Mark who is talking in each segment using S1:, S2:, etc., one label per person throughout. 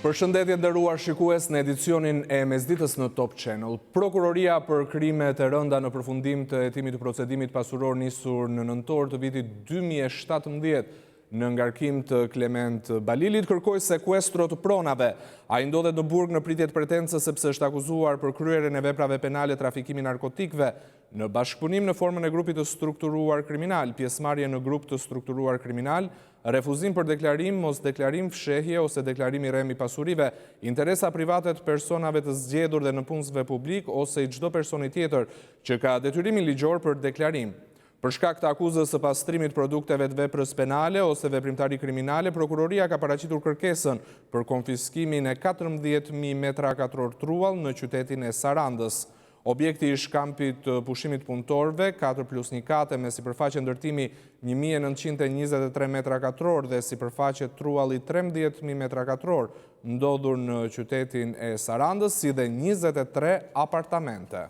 S1: Përshëndetje nderuar shikues në edicionin e mesditës në Top Channel. Prokuroria për krimet e rënda në përfundim të hetimit të procedimit pasuror nisur në nëntor të vitit 2017 në ngarkim të Klement Balilit kërkoi sekuestro të pronave. Ai ndodhet në burg në pritje të pretendës sepse është akuzuar për kryerjen e veprave penale trafikimi narkotikëve në bashkëpunim në formën e grupit të strukturuar kriminal, pjesëmarrje në grup të strukturuar kriminal, refuzim për deklarim, mos deklarim fshehje ose deklarim i rrem i pasurive, interesa private të personave të zgjedhur dhe në punësve publik ose i çdo personi tjetër që ka detyrimin ligjor për deklarim. Për shkak të akuzës së pastrimit produkteve të veprës penale ose veprimtari kriminale, prokuroria ka paraqitur kërkesën për konfiskimin e 14.000 metra katror truall në qytetin e Sarandës. Objekti i shkampit pushimit punëtorve, 4+1 kate me sipërfaqe ndërtimi 1923 metra katror dhe sipërfaqe trualli 13.000 metra katror, ndodhur në qytetin e Sarandës, si dhe 23 apartamente.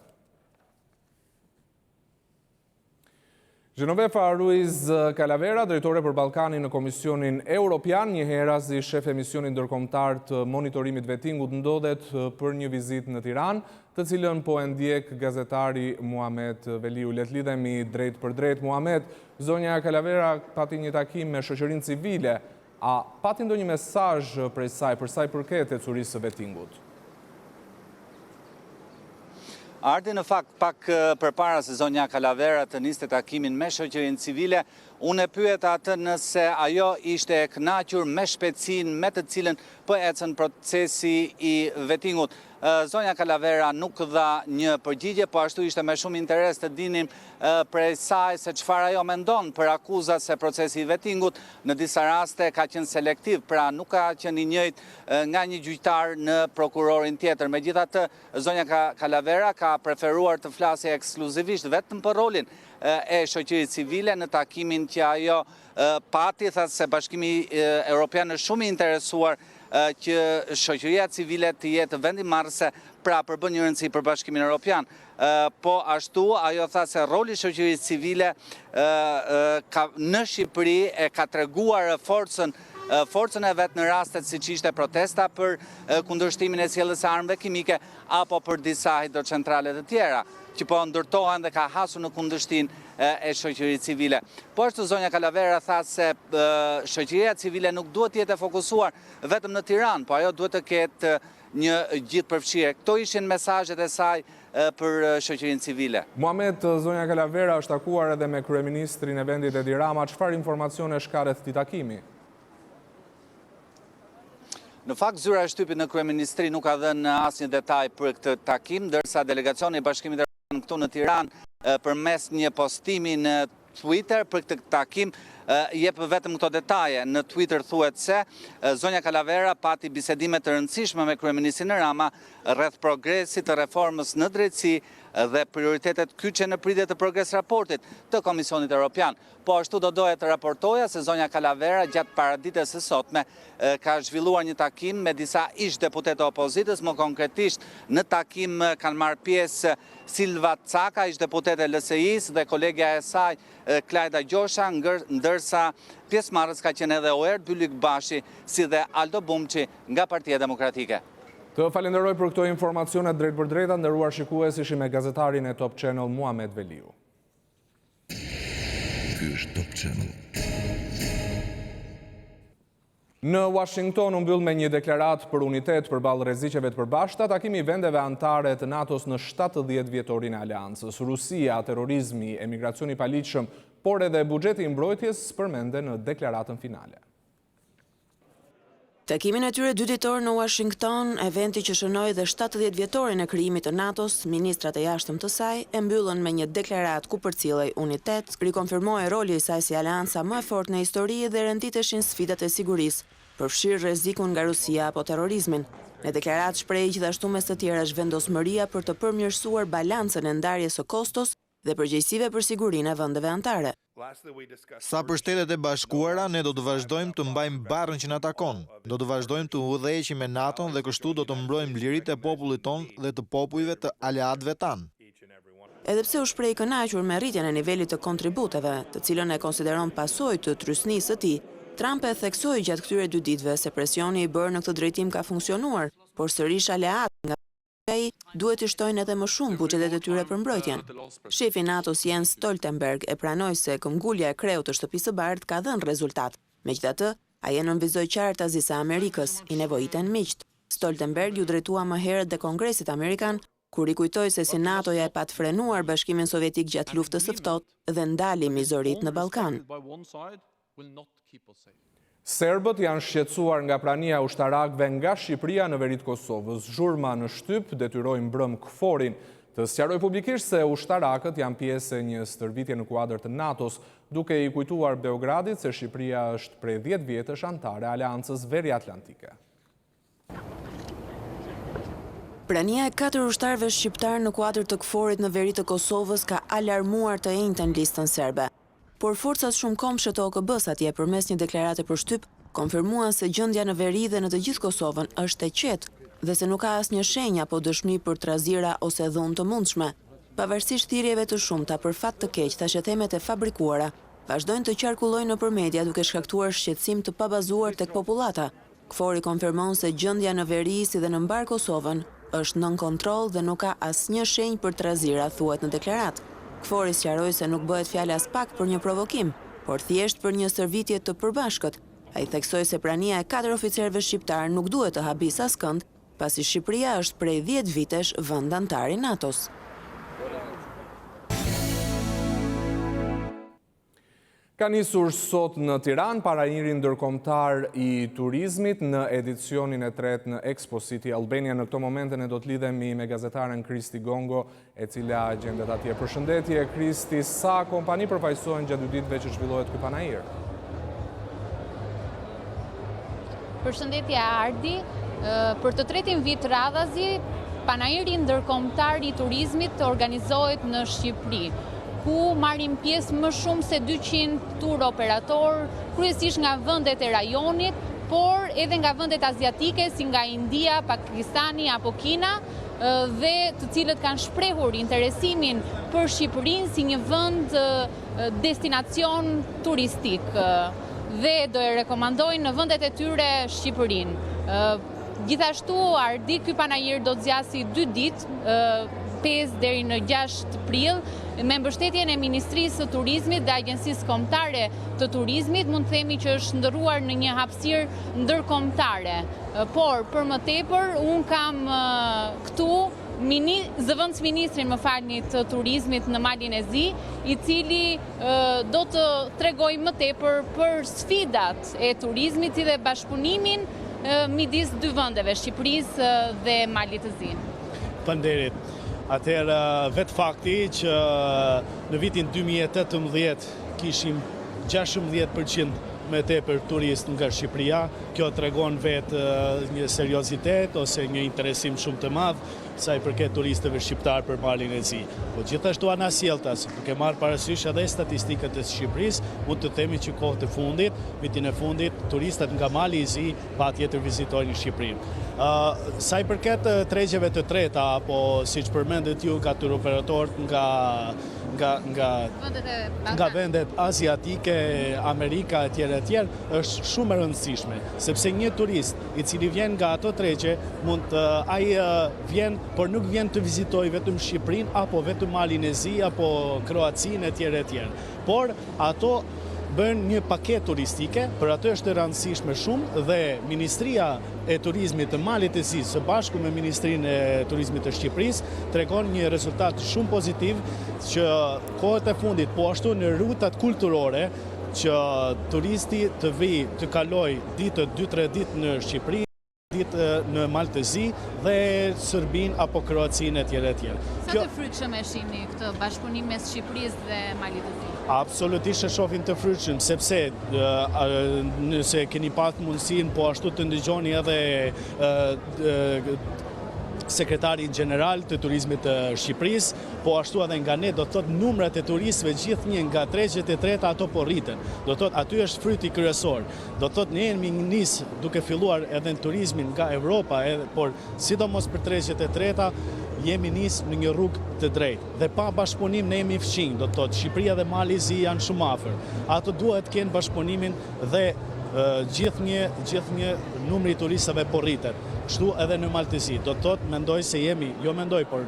S1: Genovefa Ruiz Calavera, drejtore për Ballkanin në Komisionin Evropian, njëherë si shef e misionit ndërkombëtar të monitorimit vettingut, ndodhet për një vizitë në Tiranë, të cilën po e ndjek gazetari Muhamet Veliu. Le të lidhemi drejt për drejt. Muhamet, zonja Calavera pati një takim me shoqërinë civile. A pati ndonjë mesazh prej saj për sa i përket ecurisë së vettingut?
S2: Ardi, në fakt, pak përpara se zonja Calavera të niste takimin me shoqërinë civile, unë e pyet atë nëse ajo ishte e kënaqur me shpejtësinë me të cilën po ecën procesi i vettingut. Zonja Calavera nuk dha një përgjigje, po ashtu ishte me shumë interes të dinim prej saj se çfarë ajo mendon për akuzat se procesi i vettingut në disa raste ka qenë selektiv, pra nuk ka qenë i njëjtë nga një gjyqtar në prokurorin tjetër. Megjithatë, zonja Calavera ka preferuar të flasë ekskluzivisht vetëm për rolin e shoqërisë civile në takimin që ajo pati, tha se Bashkimi Evropian është shumë i interesuar që shoqëria civile të jetë vendimarrëse, pra përbën një rëndësi për Bashkimin Evropian. Po ashtu, ajo tha se roli shoqërisë civile në Shqipëri e ka treguar forcën e vetë në rastet si që ishte protesta për kundërshtimin e sjelljes së armëve kimike apo për disa hidrocentrale të tjera që po ndërtohen dhe ka hasur në kundërshtinë e shoqërisë civile. Po ashtu zonja Calavera tha se shoqëria civile nuk duhet të jetë fokusuar vetëm në Tiranë, po ajo duhet të ketë një gjithëpërfshirje. Këto ishin mesazhet e saj për shoqërinë civile.
S1: Muhamet, zonja Calavera është takuar edhe me kryeministrin e vendit Edi Rama. Çfarë informacione ka rreth këtij takimi?
S2: Në fakt, zyra e shtypit në kryeministri nuk ka dhënë asnjë detaj për këtë takim, ndërsa delegacioni i Bashkimit Evropian këtu në Tiranë përmes një postimi në Twitter për këtë takim jep vetëm këto detaje. Në Twitter thuhet se zonja Calavera pati bisedime të rëndësishme me kryeministrin Rama rreth progresit të reformës në drejtësi dhe prioritetet kyçe në pritje të progres raportit të Komisionit Evropian. Po ashtu do doja të raportoja se zonja Calavera gjatë paradites së sotme ka zhvilluar një takim me disa ish deputetë opozitës, më konkretisht në takim kanë marrë pjesë Silva Caka, ish deputete LSI-s dhe kolegja e saj Klajda Gjosha, ndërsa pjesëmarrës ka qenë edhe Oer Bylik Bashi si dhe Aldo Bumçi nga Partia Demokratike.
S1: Të falenderoj për këto informacione drejt për drejta, nderuar shikues, ishim me gazetarin e Top Channel Muhamet Veliu.
S3: Ky është Top Channel.
S1: Në Washington u mbyll me një deklarat për unitet përballë rreziqeve të përbashkëta takimi i vendeve anëtare të NATO-s në 70 vjetorin e aleancës. Rusia, terrorizmi, emigracioni i paligjshëm, por edhe buxheti i mbrojtjes përmenden në deklaratën finale.
S4: Takimin e tyre dy ditor në Washington, eventi që shënoi dhe 70 vjetorin e krijimit të NATO-s, ministrat e jashtëm të saj e mbyllën me një deklaratë ku përcjellej unitet, rikonfirmoi rolin e saj si aleanca më e fortë në histori dhe renditeshin sfidat e sigurisë, përfshirë rrezikun nga Rusia apo terrorizmin. Në deklaratë shprehej gjithashtu mes të tjerash vendosmëria për të përmirësuar balancën e ndarjes së kostos dhe përgjegjësive për sigurinë e vendeve anëtare.
S5: Sa për Shtetet e Bashkuara, ne do të vazhdojmë të mbajmë barrën që na takon. Do të vazhdojmë të udhëheqim me NATO-n dhe kështu do të mbrojmë liritë e popullit ton dhe të popujve të aleatëve tanë.
S4: Edhe pse u shpreh kënaqur me rritjen e nivelit të kontributeve, të cilën e konsideron pasojë të trysnisë së tij, Trump e theksoi gjatë këtyre 2 ditëve se presioni i bërë në këtë drejtim ka funksionuar, por sërish aleat nga ai duhet të shtojnë edhe më shumë buxhetet e tyre për mbrojtjen. Shefi i NATO-s Jens Stoltenberg e pranoi se këmbgulja e kreut të Shtëpisë së Bardhë ka dhënë rezultat. Megjithatë, ai e nënvizoi qartë Azisë e Amerikës, i nevojiten miqt. Stoltenberg ju drejtua më herët dhe Kongresit Amerikan, kur i kujtoi se si NATO-ja e pat frenuar Bashkimin Sovjetik gjatë luftës së ftohtë dhe ndali mizorit në Ballkan.
S1: Serbët janë shqetësuar nga prania ushtarakëve nga Shqipëria në veri të Kosovës. Zhurma në shtyp detyroi mbrëm KFOR-in të sqarojë publikisht se ushtarakët janë pjesë e një stërvitje në kuadër të NATO-s, duke i kujtuar Beogradit se Shqipëria është prej 10 vjetësh antare Aleancës Veriatlantike.
S4: Prania e 4 ushtarëve shqiptar në kuadër të KFOR-it në veri të Kosovës ka alarmuar të njëjtën listën serbe. Por forcat shumë kombëshe të OKB-s atje përmes një deklarate për shtyp konfirmuan se gjendja në veri dhe në të gjithë Kosovën është e qetë dhe se nuk ka asnjë shenjë apo dëshmi për trazira ose dhunë të mundshme. Pavarësisht thirrjeve të shumta për fat të keq, tashethemet e fabrikuara vazhdojnë të qarkullojnë nëpër media duke shkaktuar shqetësim të pabazuar tek popullata. KFOR-i konfirmon se gjendja në veri si dhe në mbar Kosovën është nën kontroll dhe nuk ka asnjë shenjë për trazira, thuhet në deklaratë. KFOR-i sqaroi se nuk bëhet fjalë as pak për një provokim, por thjesht për një stërvitje të përbashkët. Ai theksoi se prania e 4 oficerëve shqiptar nuk duhet të habis askënd, pasi Shqipëria është prej 10 vitesh vend antar i NATO-s.
S1: Ka nisur sot në Tiranë parajiri ndërkombëtar i turizmit në edicionin e 3 në Expo City Albania. Në këto momente ne do të lidhemi me gazetaren Kristi Gongo, e cila gjendet atje. Përshëndetje Kristi, sa kompani përfaqësohen gjatë 2 ditëve që zhvillohet ky panajir?
S3: Përshëndetje Ardi, për të tretin vit radhazi, panajiri ndërkombëtar i turizmit organizohet në Shqipëri, ku marrin pjesë më shumë se 200 tur operator, kryesisht nga vendet e rajonit, por edhe nga vendet aziatike si nga India, Pakistani apo Kina, dhe të cilët kanë shprehur interesimin për Shqipërinë si një vend destinacion turistik dhe do e rekomandojnë në vendet e tyre Shqipërinë. Gjithashtu, Ardi, ky panajir do të zgjasë 2 ditë, 5 deri në 6 prill, me mbështetjen e Ministrisë së Turizmit dhe Agjencisë Kombëtare të Turizmit, mund të themi që është ndërruar në një hapësirë ndërkombëtare. Por, për më tepër, unë kam këtu zëvendësministrin të turizmit në Malin e Zi, i cili do të tregoj më tepër për sfidat e turizmit si dhe bashkëpunimin midis 2 vendeve, Shqipërisë dhe Malit të Zi.
S6: Faleminderit. Atëherë, vetë fakti që në vitin 2018 kishim 16% me tepër turist nga Shqipëria, kjo tregon vetë një seriozitet ose një interesim shumë të madh sa i përket turistëve shqiptar për Malin e Zi. Po gjithashtu anasjelltas, duke marrë parasysh edhe statistikët e Shqipërisë, mund të themi që kohët e fundit, vitin e fundit, turistat nga Mali i Zi patjetër vizitojnë Shqipërinë. Sa i përket tregjeve të treta, apo siç përmendet ju nga turoperatorët nga vendet aziatike, Amerika etj. Është shumë e rëndësishme, sepse një turist i cili vjen nga ato tregje ai vjen, por nuk vjen të vizitojë vetëm Shqipërinë apo vetëm Malin e Zi apo Kroacinë etj. Por ato bën një paketë turistike, për atë është e rëndësishme shumë dhe Ministria e Turizmit të Malit e Zi së bashku me Ministrinë e Turizmit të Shqipërisë tregon një rezultat shumë pozitiv që kohët e fundit, po ashtu në rutat kulturore që turisti të vijë të kaloj ditë 2-3 ditë në Shqipëri, ditë në Malë të Zi dhe Serbinë apo Kroacinë etj.
S3: Sa të frytshëm e shihni këtë bashkëpunim mes Shqipërisë dhe Malit të Zi?
S6: Absolutisht e shohin të frytshëm, sepse nëse keni pas mundësinë, po ashtu të ndëgjoni edhe sekretari general të turizmit të Shqipërisë, po ashtu edhe nga ne, do të thotë numrat e turistëve gjithnjë nga tregjet e treta ato po rriten. Do të thotë aty është fryti kryesor. Do të thotë ne jemi nis duke filluar edhe në turizmin nga Evropa, por sidomos për tregjet e treta jemi nis në një rrugë të drejtë. Dhe pa bashkëpunim ne jemi fqinj, do të thotë Shqipëria dhe Mali i Zi janë shumë afër. Ato duhet të kenë bashkëpunimin dhe gjithnjë numri i turistëve po rritet. Kështu edhe në Maltësi. Do të thotë, mendoj se jemi, jo mendoj, por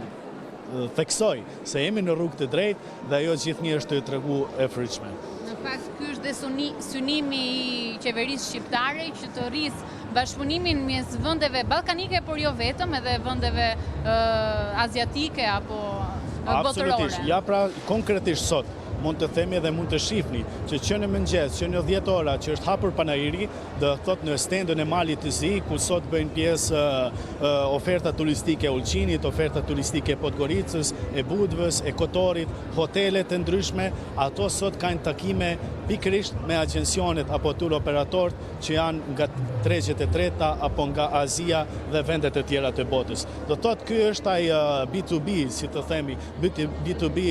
S6: theksoj se jemi në rrugë të drejtë dhe ajo gjithnjë është të tregu e fryqshme.
S3: Në fakt, ky është dhe synimi i qeverisë shqiptare që të rrisë bashkëpunimin mes vendeve ballkanike, por jo vetëm, edhe vendeve aziatike apo botërore.
S6: Absolutisht. Ja pra konkretisht sot mund të themi dhe mund të shihni që në mëngjes, që në 10 ora që është hapur panajiri, do thot në stendën e Malit të Zi, ku sot bëjnë pjesë oferta turistike e Ulqinit, oferta turistike e Podgoricës, e Budvës, e Kotorit, hotelet të ndryshme, ato sot kanë takime pikërisht me agjensionet apo tur operatorët që janë nga tregjet e treta apo nga Azia dhe vendet e tjera të botës. Do thotë ky është ai B2B, si të themi, B2B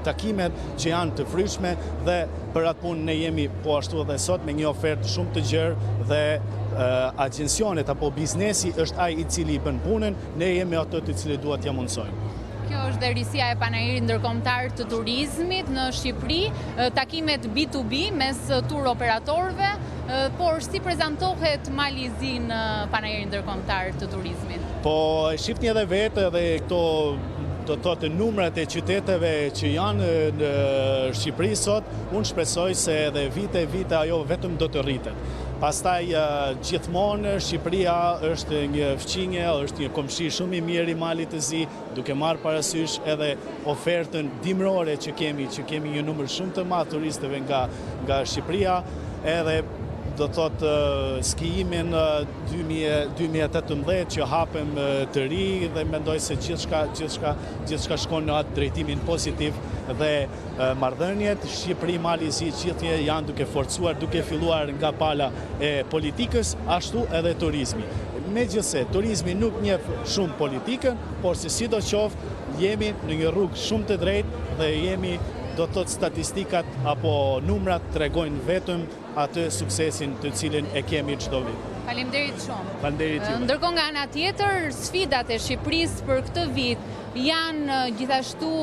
S6: takimet që janë të fryshme dhe për atë punë ne jemi po ashtu edhe sot me një ofertë shumë të gjerë dhe agjensionet apo biznesi është ai i cili i bën punën, ne jemi ato të cilët duhet t'ia mundsojmë.
S3: Kjo është dhe risia e panajirit ndërkombëtar të turizmit në Shqipëri, takimet B2B mes tur operatorëve, por si prezantohet Mali i Zi në panajirin ndërkombëtar të turizmit?
S6: Po shifni edhe vetë edhe këto do të thotë numrat e qyteteve që janë në Shqipëri sot, unë shpresoj se edhe vite ajo vetëm do të rritet. Pastaj gjithmonë Shqipëria është një fqinje, është një komshi shumë i mirë i Malit të Zi, duke marrë parasysh edhe ofertën dimrore që kemi një numër shumë të madh turistëve nga Shqipëria, edhe do të thotë skiimin 2018 që hapem të ri dhe mendoj se gjithçka shkon në atë drejtimin pozitiv dhe marrëdhëniet Shqipëri Mali i Zi gjithnjë janë duke forcuar, duke filluar nga pala e politikës, ashtu edhe turizmi. Megjithse turizmi nuk njeh shumë politikën, por se sidoqoftë jemi në një rrugë shumë të drejtë dhe jemi do të thotë statistikat apo numrat tregojnë vetëm atë suksesin të cilin e kemi çdo vit.
S3: Faleminderit shumë.
S6: Faleminderit juve.
S3: Ndërkohë nga ana tjetër, sfidat e Shqipërisë për këtë vit janë gjithashtu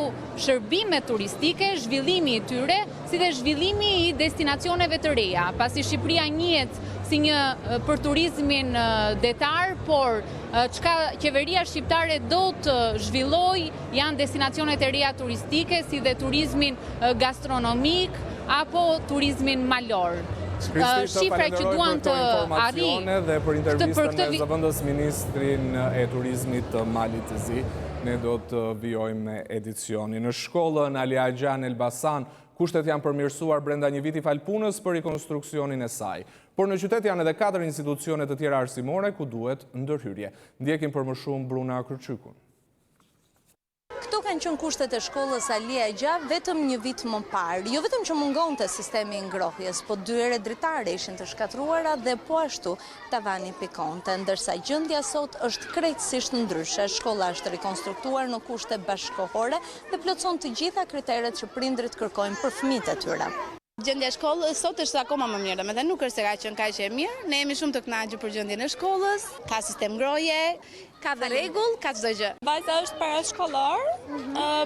S3: shërbime turistike, zhvillimi i tyre, si dhe zhvillimi i destinacioneve të reja, pasi Shqipëria njihet si një për turizmin detar, por çka qeveria shqiptare do të zhvilloj janë destinacionet e reja turistike, si dhe turizmin gastronomik apo turizmin malor. Shifra që duan të
S1: informacione dhe për intervistën me zëvendës ministrin e turizmit të Malit të Zi, ne do të vijojmë me edicioni. Në shkollën Ali Agjan Elbasan, kushtet janë përmirësuar brenda një viti falpunës për rekonstruksionin e saj. Por në qytet janë edhe 4 institucione të tjera arsimore ku duhet ndërhyrje. Ndjekim për më shumë Bruna Kërçykun.
S7: Këto kanë qenë kushtet e shkollës Ali Agjan vetëm një vit më parë. Jo vetëm që mungonte sistemi i ngrohjes, po 2 ere dritare ishin të shkatruara dhe po ashtu tavani pikonte, ndërsa gjendja sot është krejtësisht ndryshe. Shkolla është rekonstruktuar në kushte bashkëkohore dhe plotson të gjitha kriteret që prindrit kërkojnë për fëmijët e tyre.
S8: Gjendja e shkollës sot është akoma më mirë, domethënë nuk është se ka qenë kaq e mirë. Ne jemi shumë të kënaqur për gjendjen e shkollës, ka sistem ngrohje, ka dhe rregull, ka çdo gjë.
S9: Vajza është parashkollar,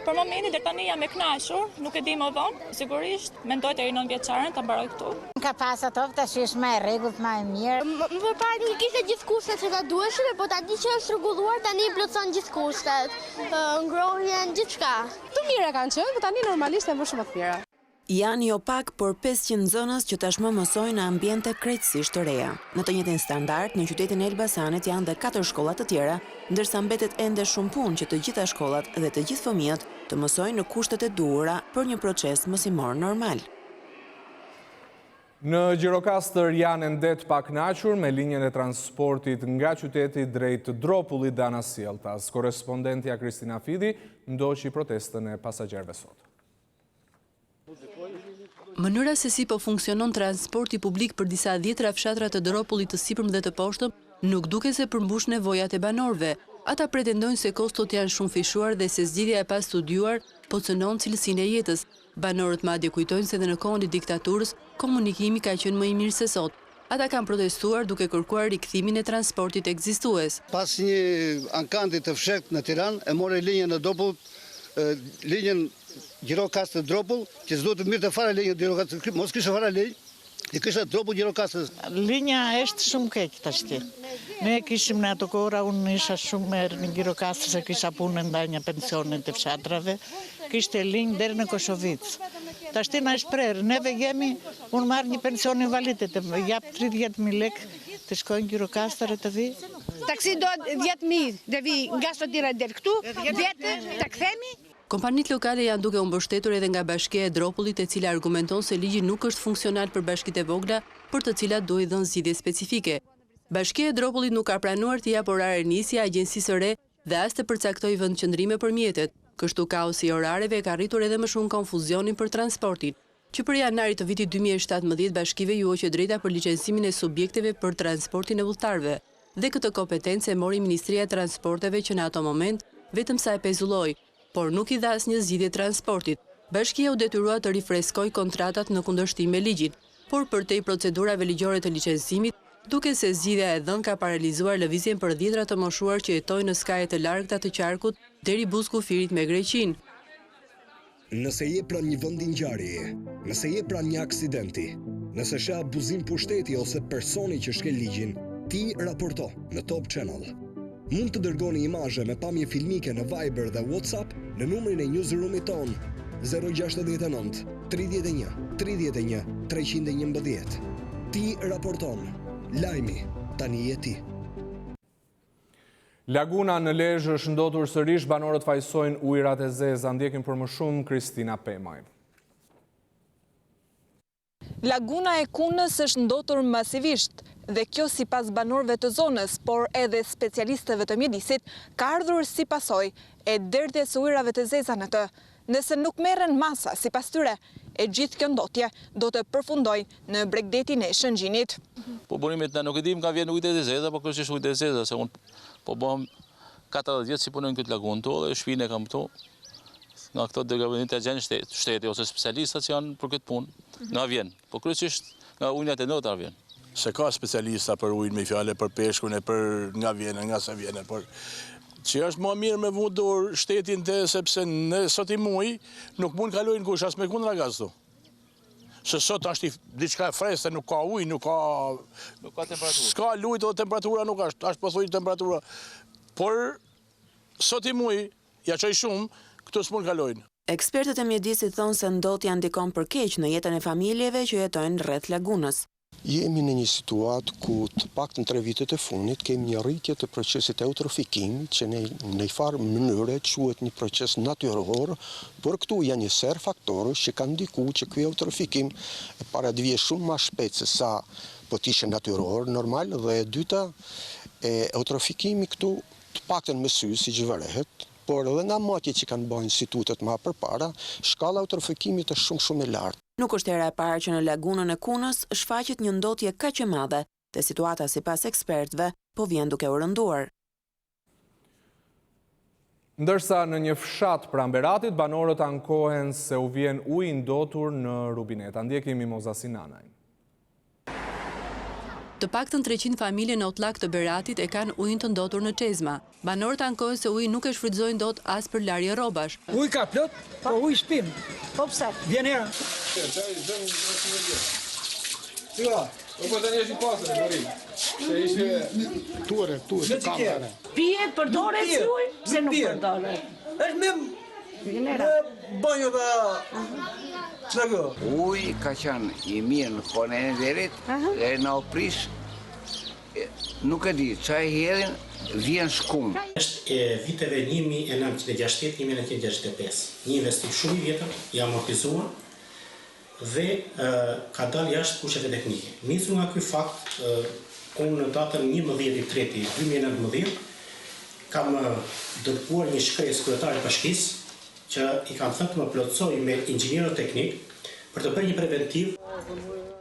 S9: për momentin deri tani jam e kënaqur, nuk e di më vonë, sigurisht mendoj deri 9 vjeçaren ta mbaroj këtu.
S10: Ka pas ato tash është më e rregullt, më e mirë.
S11: Më parë nuk kishte gjithë kushtet që ta duheshin, por tani që është rregulluar tani plotson gjithë kushtet, ngrohjen, gjithçka.
S8: Të mira kanë qenë, por tani normalisht janë shumë të mira.
S4: Janë jo pak, por 500 nxënës që tashmë mësojnë në ambiente krejtësisht të reja. Në të njëjtin standard, në qytetin e Elbasanit janë dhe 4 shkolla të tjera, ndërsa mbetet ende shumë punë që të gjitha shkollat dhe të gjithë fëmijët të mësojnë në kushtet e duhura për një proces mësimor normal.
S1: Në Gjirokastër janë ende të pakënaqur me linjën e transportit nga qyteti drejt Dropullit dhe Anasjelltas. Korespondentja Kristina Fidi ndoqi protestën e pasagjerëve sot.
S12: Mënyra se si po funksionon transporti publik për disa 10 fshatra të Dropullit të sipërm dhe të poshtëm nuk duke se përmbush nevojat e banorëve. Ata pretendojnë se kostot janë shumë fishuar dhe se zgjidhja e pa studiuar po cënon cilësinë e jetës. Banorët madje kujtojnë se dhe në kohën e diktaturës komunikimi ka qenë më i mirë se sot. Ata kanë protestuar duke kërkuar rikthimin e transportit ekzistues.
S13: Pas një ankanti të fshehtë në Tiranë e morë linjën e Dropull, linjën Gjirokastër Dropull, që s'do të mirë të fare linjë Gjirokastër, mos kishte fare linjë, I kështë dropu Gjirokastës.
S14: Linja është shumë keq tashti. Ne kishim në ato kohra, unë isha shumë erë në Gjirokastër se kisha punë ndaj një pensionin të fshatrave, kishte linjë deri në Koshovic. Tashti na shprerë, neve jemi, unë marrë një pension invalidet, jap 30.000 lekë të shkojnë Gjirokastër e të vi.
S8: Taksi do 10.000 dhe vi nga Sotira del këtu, vjetë të kthemi.
S12: Kompanitë lokale janë duke u mbështetur edhe nga Bashkia e Dropullit, e cila argumenton se ligji nuk është funksional për bashkitë e vogla, për të cilat do i dhënë zgjidhje specifike. Bashkia e Dropullit nuk ka pranuar të japë orare nisje agjensisë së re dhe as të përcaktojë vendqëndrime për mjetet. Kështu kaosi i orareve ka rritur edhe më shumë konfuzionin për transportin. Që për janarit të vitit 2017 bashkive ju hoqë drejta për licencimin e subjekteve për transportin e udhëtarëve. Dhe këtë kompetencë e mori Ministria e Transporteve që në ato moment vetëm sa e pezulloi, por nuk i dha asnjë zgjidhje transportit. Bashkia u detyrua të rifreskojë kontratat në kundërshtim me ligjin, por përtej procedurave ligjore të licencimit, duke se zgjidhja e dhënë ka paralizuar lëvizjen për dhjetra të moshuar që jetojnë në skajet të largëta të qarkut deri buzëku firit me Greqinë.
S15: Nëse je pranë një vendi ngjarjeje, nëse je pranë një aksidenti, nëse sheh abuzim pushteti ose personi që shkel ligjin, ti raporto në Top Channel. Mund të dërgoni imazhe me pamje filmike në Viber dhe WhatsApp në numrin e newsroomit ton 069 31 31 311. Ti raporton. Lajmi tani je ti.
S1: Laguna në Lezhë është ndotur sërish, banorët fajsojnë ujërat e zeza. Ndjekim për më shumë Kristina Pemaj.
S16: Laguna e Kunës është ndotur masivisht dhe kjo si pas banorëve të zonës, por edhe specialistëve të mjedisit, ka ardhur si pasoj e derdhjes së ujërave të zeza në të. Nëse nuk merren masa si pas tyre, e gjithë kjo ndotje do të përfundoj në Bregdetin e Shëngjinit.
S17: Po burimet na nuk e dim ka vjen ujët e zeza, po kryesisht ujët e zeza, se unë po bëm 40 vjet si punoj në këtë lagunë këtu dhe shtëpinë kam këtu. Nga këto dërgëvendit e gjenë shteti ose specialistat që janë për këtë punë, nga vjen. Po kryesisht nga ujët e ndotar vjen.
S18: Se ka specialista për ujnë me fjale, për peshkun e për nga vjene, nga se vjene, por që është më mirë me vundur shtetin të, sepse në sot i muj nuk mund kalojnë kush as me kundra gazdu. Se sot është diçka e freskë, nuk ka ujë, nuk ka temperaturë. S'ka lujt dhe temperatura nuk është pëthuj temperatura. Por sot i muj, ja qoj shumë, këtu s'mund kalojnë.
S4: Ekspertët e mjedisit thonë se ndotja ndikon për keq në jetën e familjeve që jetojnë rreth lagunës.
S19: Jemi në një situatë ku të paktën 3 vitet e fundit kemi një rritje të procesit eutrofikimit që në një farë mënyre quhet një proces natyror, por këtu janë një ser faktorësh që kanë ndikuar që ky eutrofikim e para të vijë shumë më shpejt se sa po të ishte natyror, normal, dhe e dyta eutrofikimi këtu të paktën me sy siç vërehet, por edhe nga matjet që kanë bërë institutet më përpara, shkalla eutrofikimit është shumë e lartë.
S4: Nuk është hera e parë që në lagunën e Kunës shfaqet një ndotje kaq e madhe, dhe situata sipas ekspertëve po vjen duke u rënduar.
S1: Ndërsa në një fshat pranë Beratit, banorët ankohen se u vjen ujë ndotur në rubineta. Ndjekim Mimoza Sinanaj.
S12: Të paktën 300 familje në Otlak të Beratit e kanë ujin të ndotur në Çezma. Banorët ankohen se uji nuk e shfrytëzojnë dot as për larje rrobash.
S20: Uji ka plot, po uji shpim.
S16: Po pse?
S20: Vjen era.
S21: Ja, po tani është i pasur Lori. Se ishte
S19: Ture, kamera.
S16: Pihet përdore si ujë? Pse nuk përdore?
S20: Është me banjo da
S22: Uji ka qenë i mirë në kohën e derit dhe na u pris. Nuk e di, çaj hedhin vjen shkum.
S23: Është viteve 1960-1965. Një investim shumë i vjetër, i amortizuar dhe ka dalë jashtë fushave teknike. Nisur nga ky fakt, unë në datën 11/3/2019 kam dërguar një shkresë kryetarit bashkisë që i kam thënë të më plotësoj me inxhinierët teknik për të bërë një preventiv.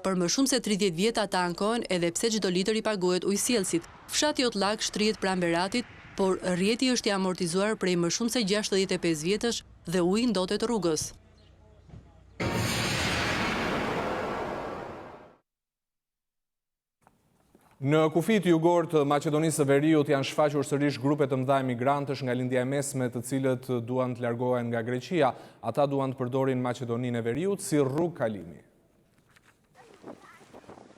S12: Për më shumë se 30 vjet ata ankohen edhe pse çdo litër i paguhet ujësjellësit. Fshati Otlak shtrihet pranë Beratit, por rrjeti është i amortizuar prej më shumë se 65 vjetësh dhe uji ndotet rrugës.
S1: Në kufit jugor të Maqedonisë së Veriut janë shfaqur sërish grupe të mëdha emigrantësh nga lindja e mesme, të cilët duan të largohen nga Greqia. Ata duan të përdorin Maqedoninë e Veriut si rrugë kalimi.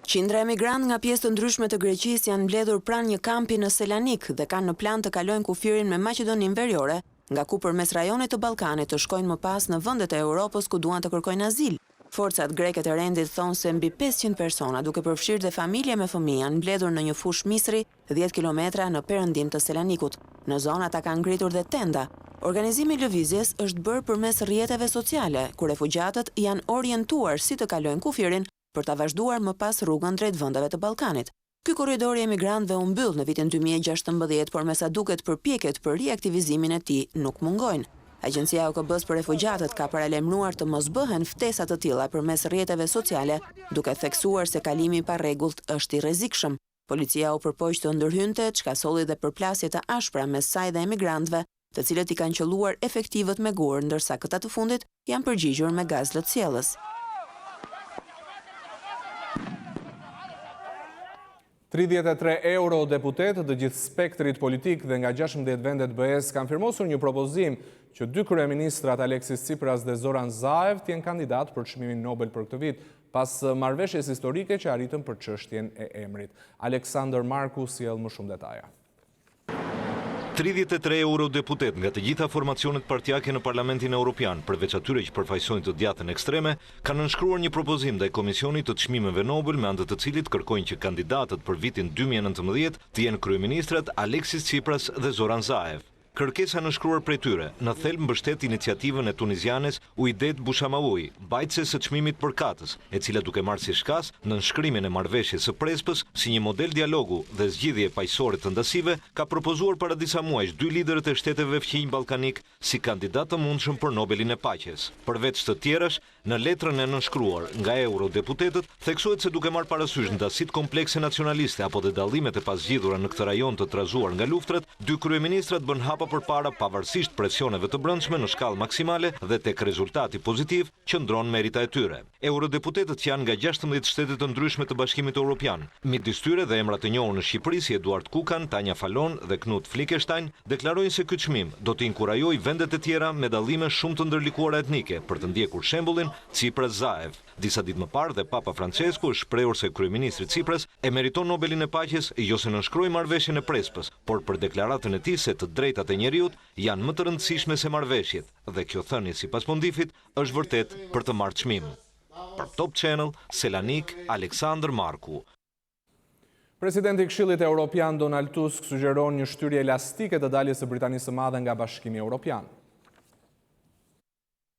S4: Qindra emigrant nga pjesë të ndryshme të Greqisë janë mbledhur pranë një kampi në Selanik dhe kanë në plan të kalojnë kufirin me Maqedoninë Veriore, nga ku përmes rajonit të Ballkanit të shkojnë më pas në vendet e Europës ku duan të kërkojnë azil. Forcat greke të rendit thonë se mbi 500 persona, duke përfshirë dhe familje me fëmijë, janë mbledhur në një fushë misri 10 kilometra në perëndim të Selanikut. Në zonë ata kanë ngritur dhe tenda. Organizimi i lëvizjes është bërë përmes rrjeteve sociale, ku refugjatët janë orientuar si të kalojnë kufirin për ta vazhduar më pas rrugën drejt vendeve të Ballkanit. Ky korridor i emigrantëve u mbyll në vitin 2016, por me sa duket përpjekjet për riaktivizimin e tij nuk mungojnë. Agjencia OKB-s për refugjatët ka paralajmëruar të mos bëhen ftesa të tilla përmes rrjeteve sociale, duke theksuar se kalimi pa rregullt është i rrezikshëm. Policia u përpoq të ndërhynte, çka solli dhe përplasje të ashpra mes saj dhe emigrantëve, të cilët i kanë qelluar efektivët me gur, ndërsa këta të fundit janë përgjigjur me gaz lotësjellës.
S1: 33 eurodeputet të gjithë spektrit politik dhe nga 16 vendet BE-s kanë firmosur një propozim që 2 kryeministrat Aleksis Tsipras dhe Zoran Zaev t'jenë kandidat për çmimin Nobel për këtë vit, pas marrëveshjes historike që arritën për çështjen e emrit. Aleksandër Marku sjell më shumë detaja.
S2: 33 eurodeputet nga të gjitha formacionet partijake në Parlamentin Evropian, përveç atyre që përfaqësojnë të djatën ekstreme, kanë nënshkruar një propozim ndaj Komisionit të çmimeve Nobel, me anë të cilit kërkojnë që kandidatët për vitin 2019 të jenë kryeministrat Aleksis Tsipras dhe Zoran Zaev. Kërkesa nënshkruar prej tyre në thelb mbështet iniciativën e tunizianes Uidet Bushamaui, mbajtëse së çmimit për katës, e cila duke marrë si shkas nënshkrimin e marrëveshjes së Prespës si një model dialogu dhe zgjidhje paqësore të ndasive, ka propozuar para disa muajsh 2 liderët e shteteve fqinj ballkanik si kandidat të mundshëm për Nobelin e paqes. Përveç të tjerash, në letrën e nënshkruar nga eurodeputetët, theksohet se duke marrë parasysh ndasitë komplekse nacionaliste apo dhe dallimet e pasgjidhura në këtë rajon të trazuar nga luftrat, 2 kryeministrat bën hapa përpara pavarësisht presioneve të brendshme në shkallë maksimale dhe tek rezultati pozitiv qëndron merita e tyre. Eurodeputetët janë nga 16 shtete të ndryshme të Bashkimit Evropian. Midis tyre dhe emra të njohur në Shqipëri si Eduard Kukan, Tanja Falon dhe Knut Flickenstein deklarojnë se ky çmim do të inkurajojë vendet e tjera me dallime shumë të ndërlikuara etnike për të ndjekur shembullin Tsipras-Zaev. Disa ditë më parë dhe Papa Francesku është shprehur se kryeministri Tsipras e meriton Nobelin e paqes jo se nënshkroi marrëveshjen e Prespës, por për deklaratën e tij se të drejtat e njeriut janë më të rëndësishme se marrëveshjet, dhe kjo thënie sipas Pondifit është vërtet për të marrë çmim. Për Top Channel, Selanik, Aleksandër Marku.
S1: Presidenti i Këshillit Evropian Donald Tusk sugjeron një shtyrje elastike të daljes së Britanisë së Madhe nga Bashkimi Evropian.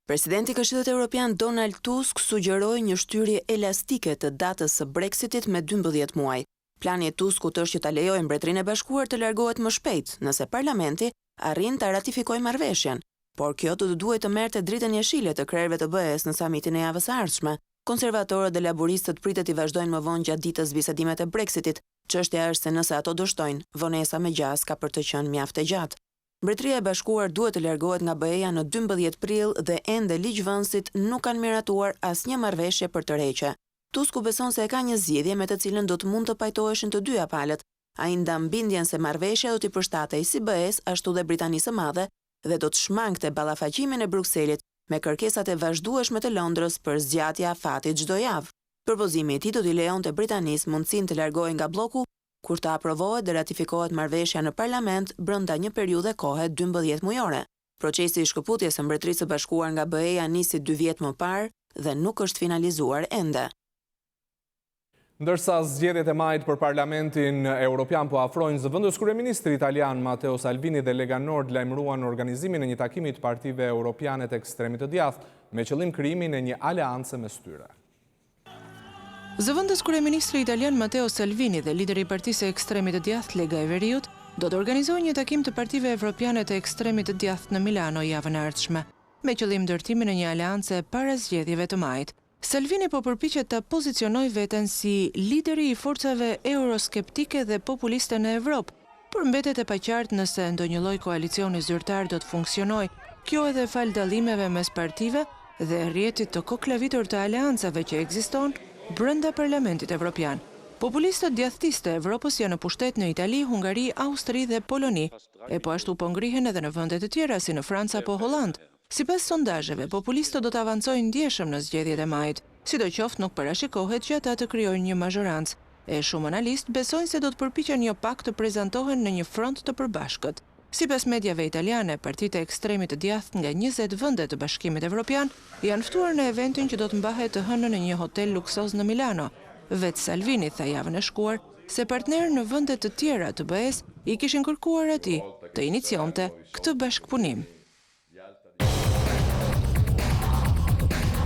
S4: Presidenti i Këshillit Evropian Donald Tusk sugjeroi një shtyrje elastike të datës së Brexitit me 12 muaj. Plani i Tuskut është që ta lejojë Mbretërinë e Bashkuar të largohet më shpejt, nëse parlamenti arrin ta ratifikojë marrëveshjen, por kjo do të duhet të merrte dritën jeshile të krerëve të BE-s në samitin e javës së ardhshme. Konservatorët dhe laboristët pritet i vazhdojnë më vonë gjatë ditës bisedimet e Brexitit. Çështja është se nëse ato dështojnë, vonesa me gjas ka për të qenë mjaft e gjatë. Mbretëria e Bashkuar duhet të largohet nga BE-ja në 12 prill dhe ende ligjvënësit nuk kanë miratuar asnjë marrëveshje për tërheqje. Tusku beson se ka një zgjidhje me të cilën do të mund të pajtoheshin të dyja palët. Ai ndan bindjen se marrëveshja do t'i përshtatej si BE-s ashtu dhe Britanisë së Madhe dhe do të shmangte ballafaqimin e Brukselit me kërkesat e vazhdueshme të Londrës për zgjatje afatit çdo javë. Propozimi i tij do t'i lejonte Britanisë mundësinë të largohej nga bloku kur të aprovohet dhe ratifikohet marrëveshja në parlament brenda një periudhe kohe 12 mujore. Procesi i shkëputjes së Mbretërisë së Bashkuar nga BE-ja nisi 2 vjet më parë dhe nuk është finalizuar ende.
S1: Ndërsa zgjedhjet e majit për Parlamentin Evropian po afrojnë, zëvendës kryeministri italian Matteo Salvini dhe Lega Nord lajmëruan organizimin e një takimi të partive europiane të ekstremit të djathtë me qëllim krijimin e një aleance mes tyre.
S12: Zëvendës kryeministri italian Matteo Salvini dhe lideri i partisë së ekstremit të djathtë Lega e Veriut do të organizojnë një takim të partive evropiane të ekstremit të djathtë në Milano javën e ardhshme, me qëllim ndërtimin e një aleance para zgjedhjeve të majit. Salvini po përpiqet të pozicionojë veten si lideri i forcave euroskeptike dhe populiste në Evropë, por mbetet e paqartë nëse ndonjë lloj koalicioni zyrtar do të funksionojë. Kjo edhe fal dallimeve mes partive dhe rrjetit të koklavitur të aleancave që ekziston brenda Parlamentit Evropian. Populistët djathtistë e Evropës janë në pushtet në Itali, Hungari, Austri dhe Poloni, e po ashtu po ngrihen edhe në vende të tjera si në Francë apo Holland. Sipas sondazheve, populistët do të avancojnë ndjeshëm në zgjedhjet e majit.
S3: sidoqoftë nuk parashikohet që ata të krijojnë një mazhorancë. E shumë analistë besojnë se do të përpiqen jo pak të prezantohen në një front të përbashkët. Sipas mediave italiane, partitë e ekstremit të djathtë nga 20 vende të Bashkimit Evropian janë ftuar në eventin që do të mbahet të hënën në një hotel luksoz në Milano. Vetë Salvini tha javën e shkuar se partnerë në vende të tjera të BE-s i kishin kërkuar atij të inicionte këtë bashkëpunim.